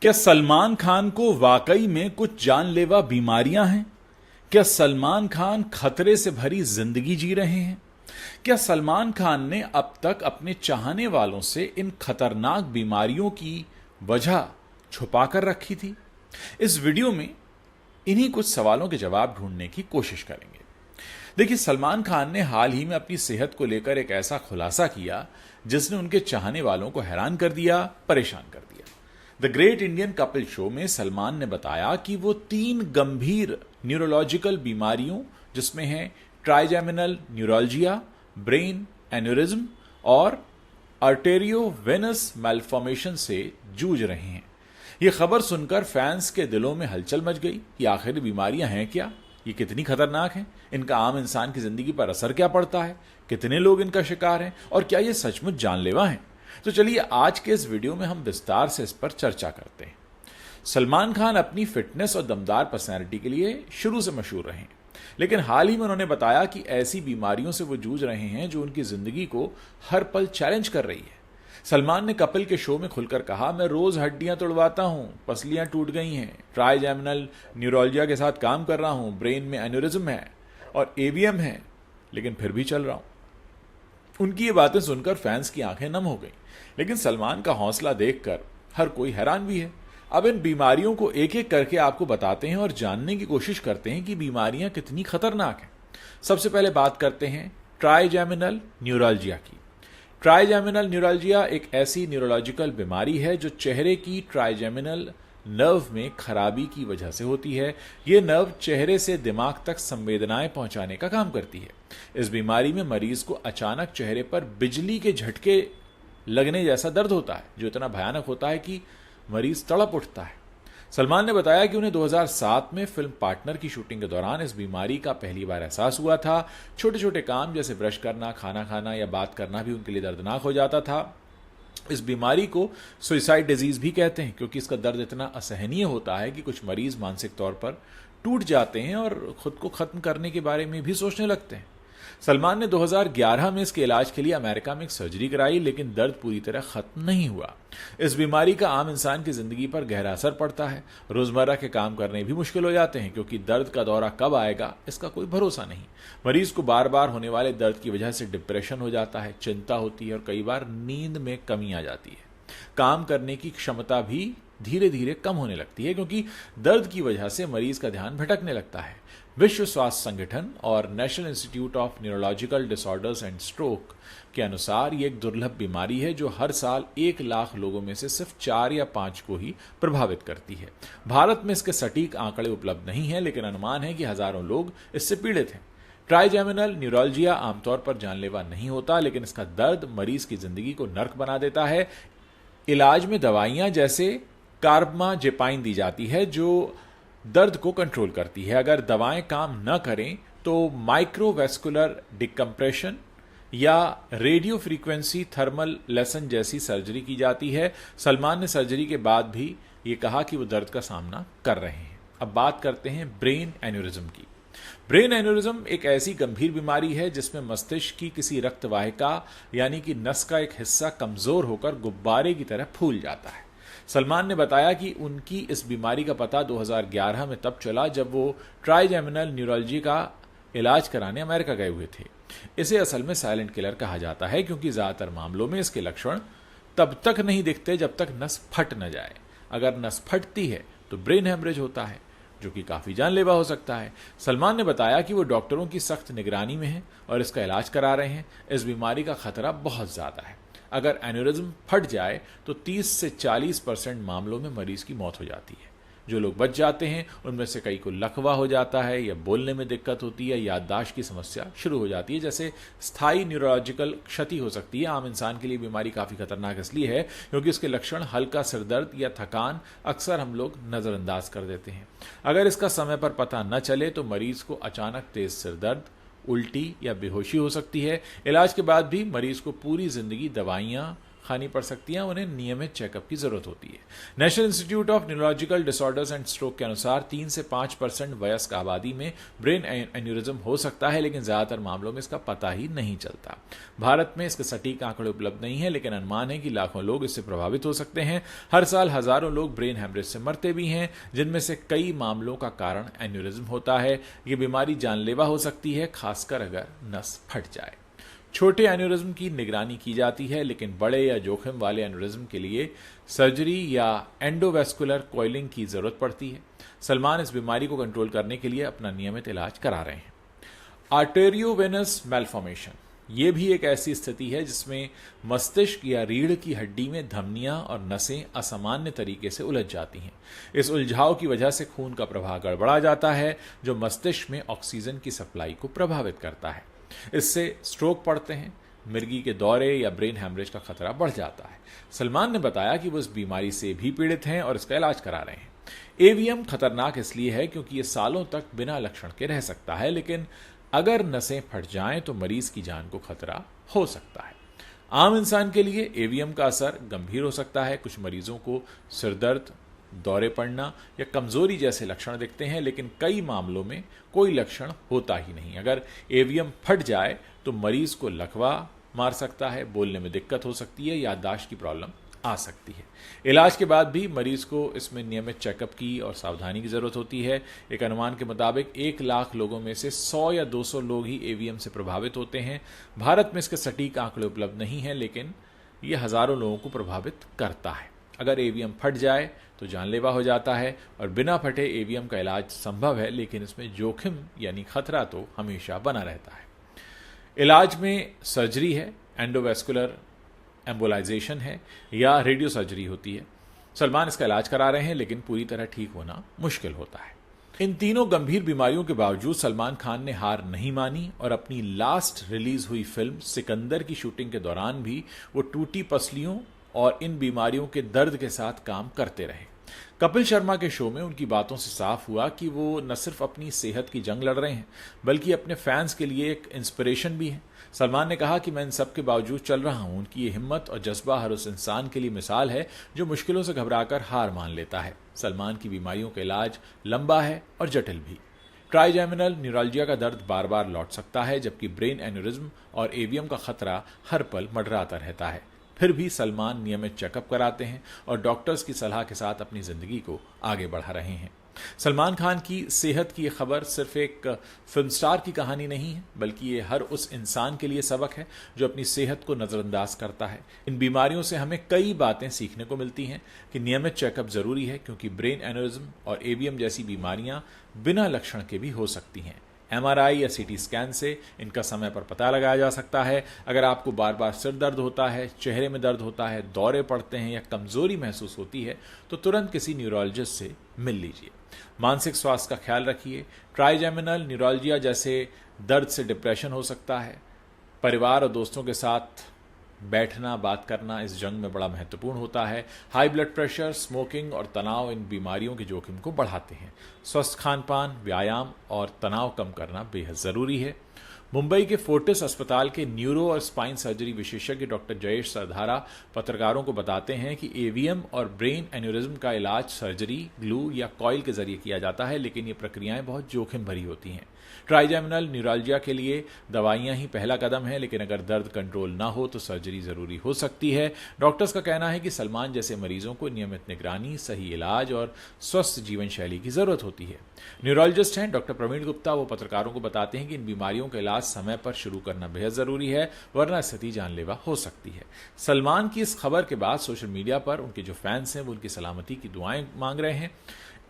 क्या सलमान खान को वाकई में कुछ जानलेवा बीमारियां हैं? क्या सलमान खान खतरे से भरी जिंदगी जी रहे हैं? क्या सलमान खान ने अब तक अपने चाहने वालों से इन खतरनाक बीमारियों की वजह छुपा कर रखी थी? इस वीडियो में इन्हीं कुछ सवालों के जवाब ढूंढने की कोशिश करेंगे। देखिए, सलमान खान ने हाल ही में अपनी सेहत को लेकर एक ऐसा खुलासा किया जिसने उनके चाहने वालों को हैरान कर दिया, परेशान कर दिया। The great Indian Kapil show में सलमान ने बताया कि वो 3 गंभीर न्यूरोलॉजिकल बीमारियों, जिसमें है ट्राइजेमिनल न्यूरोलजिया, ब्रेन एन्यूरिज्म और आर्टेरियोवेनस मैल्फॉर्मेशन से जूझ रहे हैं। यह खबर सुनकर फैंस के दिलों में हलचल मच गई कि आखिर बीमारियां हैं क्या, ये कितनी खतरनाक हैं, इनका आम इंसान की जिंदगी पर असर क्या पड़ता है, कितने लोग इनका शिकार हैं और क्या ये सचमुच जानलेवा हैं। तो चलिए आज के इस वीडियो में हम विस्तार से इस पर चर्चा करते हैं। सलमान खान अपनी फिटनेस और दमदार पर्सनैलिटी के लिए शुरू से मशहूर रहे हैं, लेकिन हाल ही में उन्होंने बताया कि ऐसी बीमारियों से वो जूझ रहे हैं जो उनकी जिंदगी को हर पल चैलेंज कर रही है। सलमान ने कपिल के शो में खुलकर कहा, मैं रोज हड्डियां तोड़वाता हूं, पसलियां टूट गई हैं, ट्राइजेमिनल न्यूरोलजिया के साथ काम कर रहा हूं, ब्रेन में एन्यूरिज्म है और एवीएम है, लेकिन फिर भी चल रहा हूं। उनकी ये बातें सुनकर फैंस की आंखें नम हो गई, लेकिन सलमान का हौसला देखकर हर कोई हैरान भी है। अब इन बीमारियों को एक एक करके आपको बताते हैं और जानने की कोशिश करते हैं कि बीमारियां कितनी खतरनाक हैं। सबसे पहले बात करते हैं ट्राइजेमिनल न्यूरोलजिया की। ट्राइजेमिनल न्यूरोलजिया एक ऐसी न्यूरोलॉजिकल बीमारी है जो चेहरे की ट्राइजेमिनल नर्व में खराबी की वजह से होती है। यह नर्व चेहरे से दिमाग तक संवेदनाएं पहुंचाने का काम करती है। इस बीमारी में मरीज को अचानक चेहरे पर बिजली के झटके लगने जैसा दर्द होता है, जो इतना भयानक होता है कि मरीज तड़प उठता है। सलमान ने बताया कि उन्हें 2007 में फिल्म पार्टनर की शूटिंग के दौरान इस बीमारी का पहली बार एहसास हुआ था। छोटे छोटे काम जैसे ब्रश करना, खाना खाना या बात करना भी उनके लिए दर्दनाक हो जाता था। इस बीमारी को सुइसाइड डिजीज भी कहते हैं, क्योंकि इसका दर्द इतना असहनीय होता है कि कुछ मरीज मानसिक तौर पर टूट जाते हैं और खुद को खत्म करने के बारे में भी सोचने लगते हैं। सलमान ने 2011 में इसके इलाज के लिए अमेरिका में एक सर्जरी कराई, लेकिन दर्द पूरी तरह खत्म नहीं हुआ। इस बीमारी का आम इंसान की जिंदगी पर गहरा असर पड़ता है। रोजमर्रा के काम करने भी मुश्किल हो जाते हैं, क्योंकि दर्द का दौरा कब आएगा इसका कोई भरोसा नहीं। मरीज को बार बार होने वाले दर्द की वजह से डिप्रेशन हो जाता है, चिंता होती है और कई बार नींद में कमी आ जाती है। काम करने की क्षमता भी धीरे धीरे कम होने लगती है, क्योंकि दर्द की वजह से मरीज का ध्यान भटकने लगता है। विश्व स्वास्थ्य संगठन और national institute of neurological disorders and stroke के अनुसार ये एक दुर्लभ बीमारी है जो हर साल 1 लाख लोगों में से सिर्फ 4 या 5 को ही प्रभावित करती है। भारत में इसके सटीक आंकड़े उपलब्ध नहीं है, लेकिन अनुमान है कि हजारों लोग इससे पीड़ित हैं। ट्राइजेमिनल न्यूरोलजिया आमतौर पर जानलेवा नहीं होता, लेकिन इसका दर्द मरीज की जिंदगी को नर्क बना देता है। इलाज में दवाइयां जैसे कार्बाजेपाइन दी जाती है जो दर्द को कंट्रोल करती है। अगर दवाएं काम न करें तो माइक्रोवेस्कुलर डिकम्प्रेशन या रेडियो फ्रीक्वेंसी थर्मल लेसन जैसी सर्जरी की जाती है। सलमान ने सर्जरी के बाद भी ये कहा कि वो दर्द का सामना कर रहे हैं। अब बात करते हैं ब्रेन एन्यूरिज्म की। ब्रेन एन्यूरिज्म एक ऐसी गंभीर बीमारी है जिसमें मस्तिष्क की किसी रक्तवाहिका यानी कि नस का एक हिस्सा कमजोर होकर गुब्बारे की तरह फूल जाता है। सलमान ने बताया कि उनकी इस बीमारी का पता 2011 में तब चला जब वो ट्राइजेमिनल न्यूरोलजी का इलाज कराने अमेरिका गए हुए थे। इसे असल में साइलेंट किलर कहा जाता है, क्योंकि ज्यादातर मामलों में इसके लक्षण तब तक नहीं दिखते जब तक नस फट न जाए। अगर नस फटती है तो ब्रेन हेमरेज होता है, जो कि काफी जानलेवा हो सकता है। सलमान ने बताया कि वो डॉक्टरों की सख्त निगरानी में है और इसका इलाज करा रहे हैं। इस बीमारी का खतरा बहुत ज्यादा है। अगर एन्यूरिज्म फट जाए तो 30 से 40% मामलों में मरीज की मौत हो जाती है। जो लोग बच जाते हैं उनमें से कई को लकवा हो जाता है या बोलने में दिक्कत होती है, याददाश्त की समस्या शुरू हो जाती है, जैसे स्थायी न्यूरोलॉजिकल क्षति हो सकती है। आम इंसान के लिए बीमारी काफी खतरनाक इसलिए है क्योंकि इसके लक्षण हल्का सिरदर्द या थकान अक्सर हम लोग नजरअंदाज कर देते हैं। अगर इसका समय पर पता न चले तो मरीज को अचानक तेज सिरदर्द, उल्टी या बेहोशी हो सकती है। इलाज के बाद भी मरीज को पूरी जिंदगी दवाइयां खानी पड़ सकती हैं, उन्हें नियमित चेकअप की जरूरत होती है। National institute of neurological disorders and stroke के अनुसार 3 से 5% वयस्क आबादी में ब्रेन एन्यूरिज्म हो सकता है, लेकिन ज्यादातर मामलों में इसका पता ही नहीं चलता। भारत में इसके सटीक आंकड़े उपलब्ध नहीं है, लेकिन अनुमान है कि लाखों लोग इससे प्रभावित हो सकते हैं। हर साल हजारों लोग ब्रेन हेमरेज से मरते भी हैं, जिनमें से कई मामलों का कारण एन्यूरिज्म होता है। ये बीमारी जानलेवा हो सकती है, खासकर अगर नस फट जाए। छोटे एन्यूरिज्म की निगरानी की जाती है, लेकिन बड़े या जोखिम वाले एन्यूरिज्म के लिए सर्जरी या एंडोवेस्कुलर कॉइलिंग की जरूरत पड़ती है। सलमान इस बीमारी को कंट्रोल करने के लिए अपना नियमित इलाज करा रहे हैं। आर्टेरियोवेनस मैल्फॉर्मेशन ये भी एक ऐसी स्थिति है जिसमें मस्तिष्क या रीढ़ की हड्डी में धमनियां और नसें असामान्य तरीके से उलझ जाती हैं। इस उलझाव की वजह से खून का प्रवाह गड़बड़ा जाता है, जो मस्तिष्क में ऑक्सीजन की सप्लाई को प्रभावित करता है। इससे स्ट्रोक पड़ते हैं, मिर्गी के दौरे या ब्रेन हैमरेज का खतरा बढ़ जाता है। सलमान ने बताया कि वो इस बीमारी से भी पीड़ित हैं और इसका इलाज करा रहे हैं। एवीएम खतरनाक इसलिए है क्योंकि ये सालों तक बिना लक्षण के रह सकता है, लेकिन अगर नसें फट जाएं तो मरीज की जान को खतरा हो सकता है। आम इंसान के लिए एवीएम का असर गंभीर हो सकता है। कुछ मरीजों को सिरदर्द, दौरे पड़ना या कमजोरी जैसे लक्षण दिखते हैं, लेकिन कई मामलों में कोई लक्षण होता ही नहीं। अगर एवीएम फट जाए तो मरीज को लकवा मार सकता है, बोलने में दिक्कत हो सकती है, याददाश्त की प्रॉब्लम आ सकती है। इलाज के बाद भी मरीज को इसमें नियमित चेकअप की और सावधानी की जरूरत होती है। एक अनुमान के मुताबिक 1 लाख लोगों में से 100 या 200 लोग ही एवीएम से प्रभावित होते हैं। भारत में इसके सटीक आंकड़े उपलब्ध नहीं हैं, लेकिन यह हजारों लोगों को प्रभावित करता है। अगर एवीएम फट जाए तो जानलेवा हो जाता है और बिना फटे एवीएम का इलाज संभव है, लेकिन इसमें जोखिम यानी खतरा तो हमेशा बना रहता है। इलाज में सर्जरी है, एंडोवेस्कुलर एम्बोलाइजेशन है या रेडियो सर्जरी होती है। सलमान इसका इलाज करा रहे हैं, लेकिन पूरी तरह ठीक होना मुश्किल होता है। इन तीनों गंभीर बीमारियों के बावजूद सलमान खान ने हार नहीं मानी और अपनी लास्ट रिलीज हुई फिल्म सिकंदर की शूटिंग के दौरान भी वो टूटी पसलियों और इन बीमारियों के दर्द के साथ काम करते रहे। कपिल शर्मा के शो में उनकी बातों से साफ हुआ कि वो न सिर्फ अपनी सेहत की जंग लड़ रहे हैं, बल्कि अपने फैंस के लिए एक इंस्पिरेशन भी है। सलमान ने कहा कि मैं इन सब के बावजूद चल रहा हूं। उनकी ये हिम्मत और जज्बा हर उस इंसान के लिए मिसाल है जो मुश्किलों से घबराकर हार मान लेता है। सलमान की बीमारियों का इलाज लंबा है और जटिल भी। ट्राइजेमिनल न्यूरॉल्जिया का दर्द बार बार लौट सकता है, जबकि ब्रेन एन्यूरिज्म और एवीएम का खतरा हर पल मंडराता रहता है। फिर भी सलमान नियमित चेकअप कराते हैं और डॉक्टर्स की सलाह के साथ अपनी जिंदगी को आगे बढ़ा रहे हैं। सलमान खान की सेहत की खबर सिर्फ एक फिल्म स्टार की कहानी नहीं है, बल्कि ये हर उस इंसान के लिए सबक है जो अपनी सेहत को नजरअंदाज करता है। इन बीमारियों से हमें कई बातें सीखने को मिलती हैं कि नियमित चेकअप जरूरी है, क्योंकि ब्रेन एन्यूरिज्म और एवीएम जैसी बीमारियां बिना लक्षण के भी हो सकती हैं। एमआरआई या सीटी स्कैन से इनका समय पर पता लगाया जा सकता है। अगर आपको बार बार सिर दर्द होता है, चेहरे में दर्द होता है, दौरे पड़ते हैं या कमजोरी महसूस होती है, तो तुरंत किसी न्यूरोलॉजिस्ट से मिल लीजिए। मानसिक स्वास्थ्य का ख्याल रखिए। ट्राइजेमिनल न्यूरोलजिया जैसे दर्द से डिप्रेशन हो सकता है। परिवार और दोस्तों के साथ बैठना, बात करना इस जंग में बड़ा महत्वपूर्ण होता है। हाई ब्लड प्रेशर, स्मोकिंग और तनाव इन बीमारियों के जोखिम को बढ़ाते हैं। स्वस्थ खान पान, व्यायाम और तनाव कम करना बेहद जरूरी है। मुंबई के फोर्टिस अस्पताल के न्यूरो और स्पाइन सर्जरी विशेषज्ञ डॉक्टर जयेश सरधारा पत्रकारों को बताते हैं कि एवीएम और ब्रेन एन्यूरिज्म का इलाज सर्जरी, ग्लू या कॉइल के जरिए किया जाता है, लेकिन ये प्रक्रियाएं बहुत जोखिम भरी होती हैं। ट्राइजेमिनल न्यूरॉल्जिया के लिए दवाइयां ही पहला कदम है, लेकिन अगर दर्द कंट्रोल ना हो तो सर्जरी जरूरी हो सकती है। डॉक्टर्स का कहना है कि सलमान जैसे मरीजों को नियमित निगरानी, सही इलाज और स्वस्थ जीवन शैली की जरूरत होती है। न्यूरोलॉजिस्ट हैं डॉक्टर प्रवीण गुप्ता। वो पत्रकारों को बताते हैं कि इन बीमारियों का इलाज समय पर शुरू करना बेहद जरूरी है, वरना स्थिति जानलेवा हो सकती है। सलमान की इस खबर के बाद सोशल मीडिया पर उनके जो फैंस हैं वो उनकी सलामती की दुआएं मांग रहे हैं।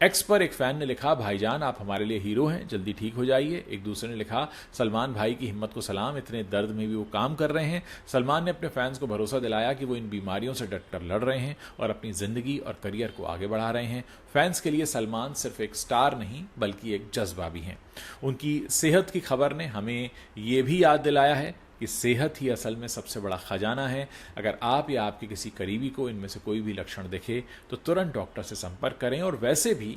एक्स पर एक फैन ने लिखा, भाईजान आप हमारे लिए हीरो हैं, जल्दी ठीक हो जाइए। एक दूसरे ने लिखा, सलमान भाई की हिम्मत को सलाम, इतने दर्द में भी वो काम कर रहे हैं। सलमान ने अपने फैंस को भरोसा दिलाया कि वो इन बीमारियों से डटकर लड़ रहे हैं और अपनी जिंदगी और करियर को आगे बढ़ा रहे हैं। फैंस के लिए सलमान सिर्फ एक स्टार नहीं बल्कि एक जज्बा भी हैं। उनकी सेहत की खबर ने हमें ये भी याद दिलाया है कि सेहत ही असल में सबसे बड़ा खजाना है। अगर आप या आपके किसी करीबी को इनमें से कोई भी लक्षण दिखे तो तुरंत डॉक्टर से संपर्क करें, और वैसे भी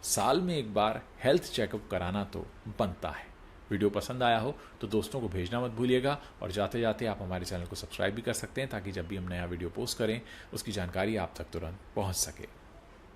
साल में एक बार हेल्थ चेकअप कराना तो बनता है। वीडियो पसंद आया हो तो दोस्तों को भेजना मत भूलिएगा, और जाते जाते आप हमारे चैनल को सब्सक्राइब भी कर सकते हैं ताकि जब भी हम नया वीडियो पोस्ट करें उसकी जानकारी आप तक तुरंत पहुंच सके।